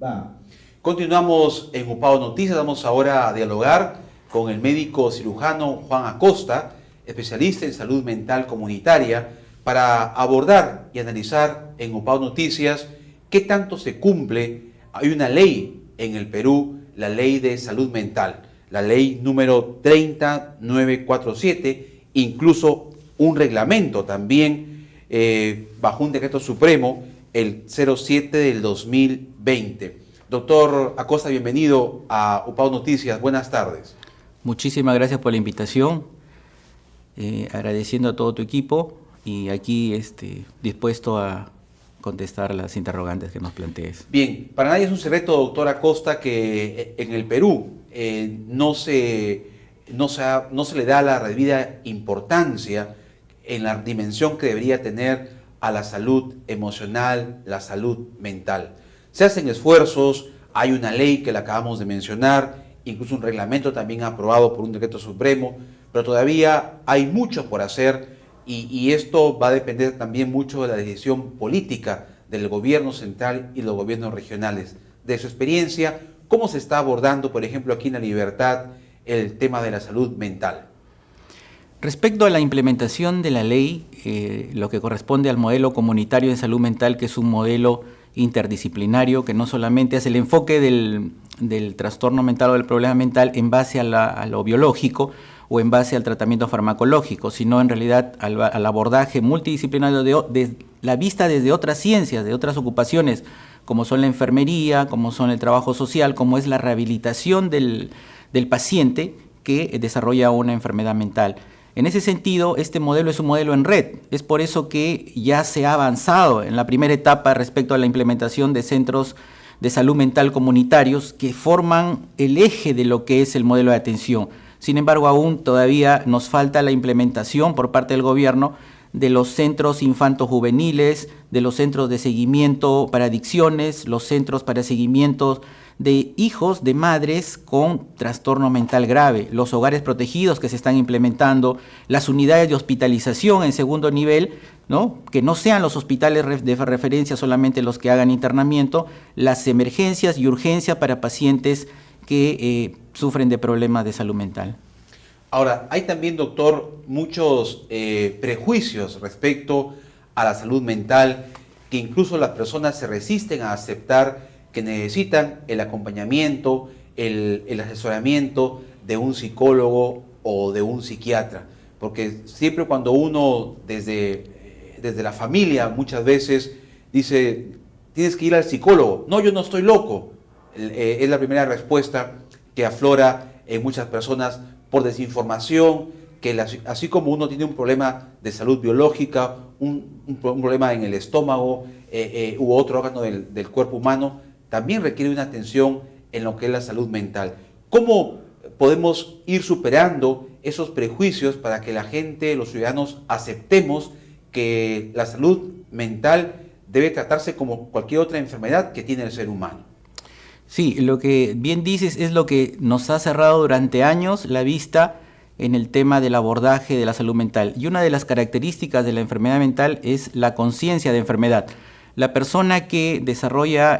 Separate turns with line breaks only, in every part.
Va. Continuamos en Upao Noticias. Vamos ahora a dialogar con el médico cirujano Juan Acosta, especialista en salud mental comunitaria, para abordar y analizar en Upao Noticias qué tanto se cumple. Hay una ley en el Perú, la ley de salud mental, la ley número 30947, incluso un reglamento también bajo un decreto supremo, el 07 del 2020. Doctor Acosta, bienvenido a Upao Noticias. Buenas tardes.
Muchísimas gracias por la invitación, agradeciendo a todo tu equipo y aquí dispuesto a contestar las interrogantes que nos plantees.
Bien, para nadie es un secreto, doctor Acosta, que en el Perú no se le da la debida importancia en la dimensión que debería tener a la salud emocional, la salud mental. Se hacen esfuerzos, hay una ley que la acabamos de mencionar, incluso un reglamento también aprobado por un decreto supremo, pero todavía hay mucho por hacer y esto va a depender también mucho de la decisión política del gobierno central y los gobiernos regionales. De su experiencia, ¿cómo se está abordando, por ejemplo, aquí en La Libertad, el tema de la salud mental?
Respecto a la implementación de la ley, lo que corresponde al modelo comunitario de salud mental, que es un modelo interdisciplinario que no solamente hace el enfoque del trastorno mental o del problema mental en base a lo biológico o en base al tratamiento farmacológico, sino en realidad al abordaje multidisciplinario de la vista desde otras ciencias, de otras ocupaciones, como son la enfermería, como son el trabajo social, como es la rehabilitación del paciente que desarrolla una enfermedad mental. En ese sentido, este modelo es un modelo en red. Es por eso que ya se ha avanzado en la primera etapa respecto a la implementación de centros de salud mental comunitarios que forman el eje de lo que es el modelo de atención. Sin embargo, aún todavía nos falta la implementación por parte del gobierno de los centros infanto-juveniles, de los centros de seguimiento para adicciones, los centros para seguimiento de hijos de madres con trastorno mental grave, los hogares protegidos que se están implementando, las unidades de hospitalización en segundo nivel, ¿no? Que no sean los hospitales de referencia solamente los que hagan internamiento, las emergencias y urgencias para pacientes que sufren de problemas de salud mental.
Ahora, hay también, doctor, muchos prejuicios respecto a la salud mental, que incluso las personas se resisten a aceptar que necesitan el acompañamiento, el asesoramiento de un psicólogo o de un psiquiatra. Porque siempre cuando uno desde la familia muchas veces dice, tienes que ir al psicólogo. No, yo no estoy loco. Es la primera respuesta que aflora en muchas personas por desinformación, que así como uno tiene un problema de salud biológica, un problema en el estómago u otro órgano del cuerpo humano, también requiere una atención en lo que es la salud mental. ¿Cómo podemos ir superando esos prejuicios para que la gente, los ciudadanos, aceptemos que la salud mental debe tratarse como cualquier otra enfermedad que tiene el ser humano?
Sí, lo que bien dices es lo que nos ha cerrado durante años la vista en el tema del abordaje de la salud mental. Y una de las características de la enfermedad mental es la conciencia de enfermedad. La persona que desarrolla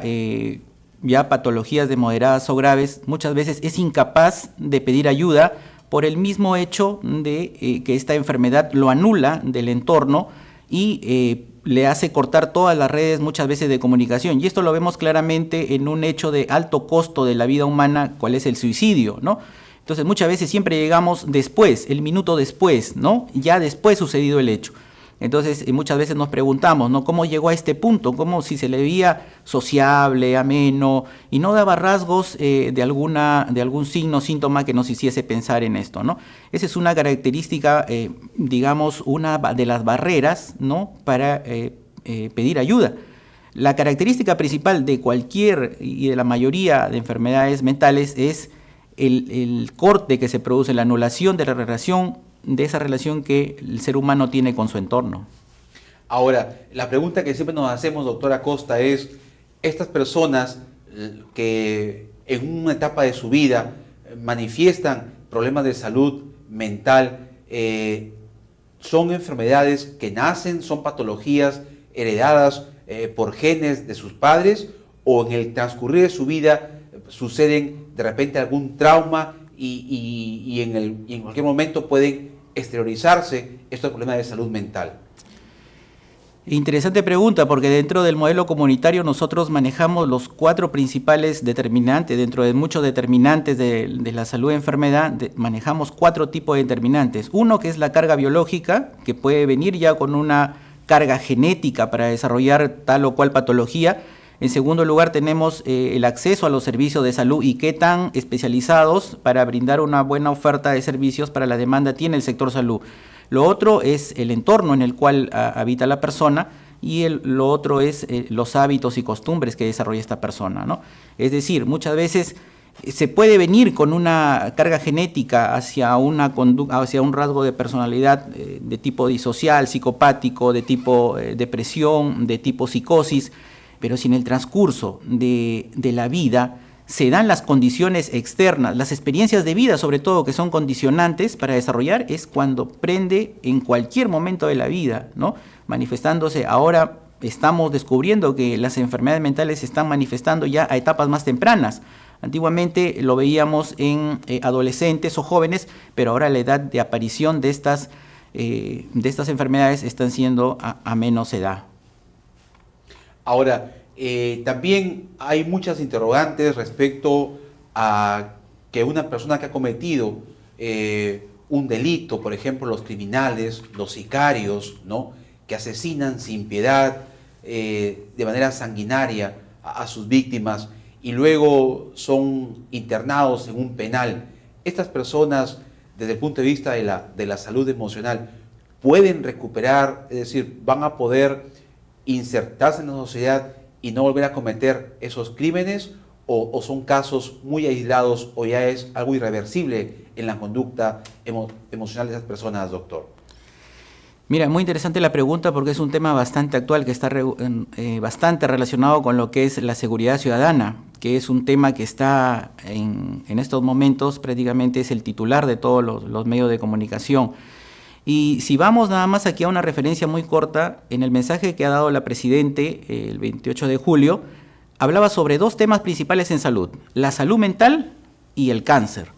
ya patologías de moderadas o graves muchas veces es incapaz de pedir ayuda por el mismo hecho de que esta enfermedad lo anula del entorno y le hace cortar todas las redes muchas veces de comunicación. Y esto lo vemos claramente en un hecho de alto costo de la vida humana, cuál es el suicidio, ¿no? Entonces muchas veces siempre llegamos después, el minuto después, ¿no? Ya después sucedido el hecho. Entonces muchas veces nos preguntamos, ¿no? ¿Cómo llegó a este punto? Como si se le veía sociable, ameno, y no daba rasgos de algún signo, síntoma que nos hiciese pensar en esto, ¿no? Esa es una característica, digamos, una de las barreras, ¿no? Para pedir ayuda. La característica principal de cualquier y de la mayoría de enfermedades mentales es el corte que se produce, la anulación de la relación, de esa relación que el ser humano tiene con su entorno.
Ahora, la pregunta que siempre nos hacemos, doctor Acosta, es, estas personas que en una etapa de su vida manifiestan problemas de salud mental, ¿son enfermedades que nacen, son patologías heredadas por genes de sus padres, o en el transcurrir de su vida suceden de repente algún trauma y en cualquier momento pueden exteriorizarse estos problemas de salud mental?
Interesante pregunta, porque dentro del modelo comunitario nosotros manejamos los 4 principales determinantes. Dentro de muchos determinantes de la salud y enfermedad, manejamos 4 tipos de determinantes. Uno, que es la carga biológica, que puede venir ya con una carga genética para desarrollar tal o cual patología. En segundo lugar, tenemos el acceso a los servicios de salud y qué tan especializados para brindar una buena oferta de servicios para la demanda tiene el sector salud. Lo otro es el entorno en el cual habita la persona y lo otro es los hábitos y costumbres que desarrolla esta persona, ¿no? Es decir, muchas veces se puede venir con una carga genética hacia una conducta, hacia un rasgo de personalidad de tipo disocial, psicopático, de tipo depresión, de tipo psicosis, pero si en el transcurso de la vida se dan las condiciones externas, las experiencias de vida sobre todo que son condicionantes para desarrollar, es cuando prende en cualquier momento de la vida, ¿no? Manifestándose. Ahora estamos descubriendo que las enfermedades mentales se están manifestando ya a etapas más tempranas. Antiguamente lo veíamos en adolescentes o jóvenes, pero ahora la edad de aparición de estas enfermedades están siendo a menos edad.
Ahora, también hay muchas interrogantes respecto a que una persona que ha cometido un delito, por ejemplo, los criminales, los sicarios, ¿no?, que asesinan sin piedad, de manera sanguinaria a sus víctimas y luego son internados en un penal. Estas personas, desde el punto de vista de la salud emocional, pueden recuperar, es decir, van a poder insertarse en la sociedad y no volver a cometer esos crímenes, o son casos muy aislados, o ya es algo irreversible en la conducta emocional de esas personas, doctor?
Mira, muy interesante la pregunta porque es un tema bastante actual que está bastante relacionado con lo que es la seguridad ciudadana, que es un tema que está en estos momentos prácticamente es el titular de todos los medios de comunicación. Y si vamos nada más aquí a una referencia muy corta, en el mensaje que ha dado la Presidente el 28 de julio, hablaba sobre 2 temas principales en salud, la salud mental y el cáncer,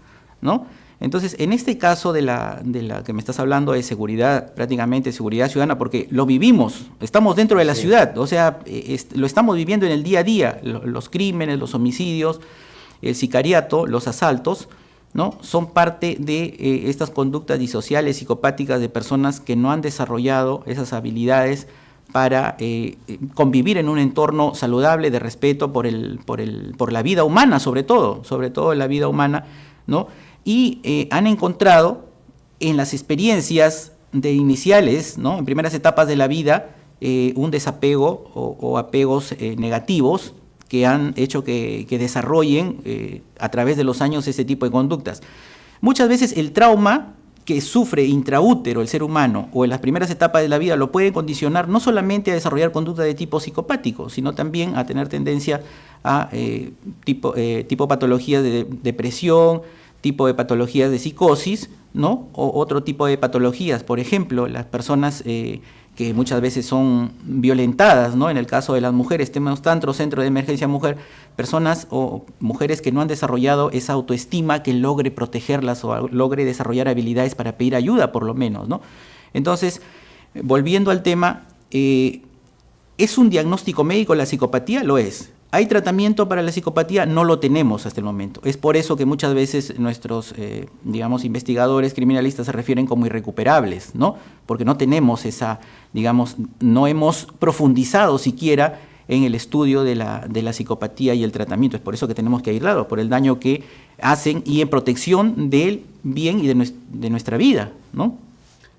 ¿no? Entonces, en este caso de la que me estás hablando de seguridad, prácticamente seguridad ciudadana, porque lo vivimos, estamos dentro de la ciudad, o sea, lo estamos viviendo en el día a día, los crímenes, los homicidios, el sicariato, los asaltos, ¿no?, son parte de estas conductas disociales, psicopáticas de personas que no han desarrollado esas habilidades para convivir en un entorno saludable, de respeto por la vida humana, sobre todo la vida humana, ¿no? Y han encontrado en las experiencias iniciales, ¿no?, en primeras etapas de la vida, un desapego o apegos negativos que han hecho que desarrollen a través de los años ese tipo de conductas. Muchas veces el trauma que sufre intraútero el ser humano o en las primeras etapas de la vida lo puede condicionar no solamente a desarrollar conducta de tipo psicopático, sino también a tener tendencia a tipo patologías de depresión, tipo de patologías de psicosis, ¿no?, o otro tipo de patologías. Por ejemplo, las personas que muchas veces son violentadas, ¿no?, en el caso de las mujeres, tenemos tanto centro de emergencia mujer, personas o mujeres que no han desarrollado esa autoestima que logre protegerlas o logre desarrollar habilidades para pedir ayuda, por lo menos, ¿no? Entonces, volviendo al tema, ¿es un diagnóstico médico la psicopatía? Lo es. ¿Hay tratamiento para la psicopatía? No lo tenemos hasta el momento. Es por eso que muchas veces nuestros, investigadores criminalistas se refieren como irrecuperables, ¿no? Porque no tenemos no hemos profundizado siquiera en el estudio de la psicopatía y el tratamiento. Es por eso que tenemos que aislarlo, por el daño que hacen y en protección del bien y de nuestra vida, ¿no?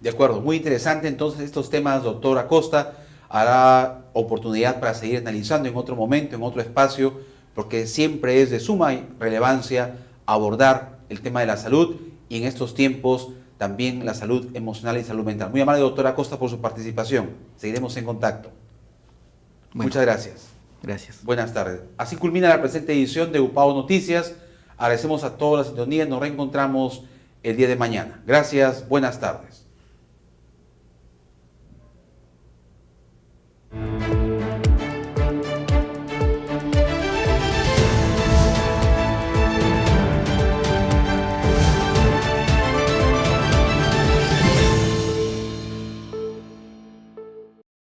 De acuerdo, muy interesante entonces estos temas, doctor Acosta. Hará oportunidad para seguir analizando en otro momento, en otro espacio, porque siempre es de suma relevancia abordar el tema de la salud y en estos tiempos también la salud emocional y salud mental. Muy amable, doctora Acosta, por su participación. Seguiremos en contacto. Bueno, muchas gracias.
Gracias.
Buenas tardes. Así culmina la presente edición de UPAO Noticias. Agradecemos a todos la sintonía. Nos reencontramos el día de mañana. Gracias. Buenas tardes.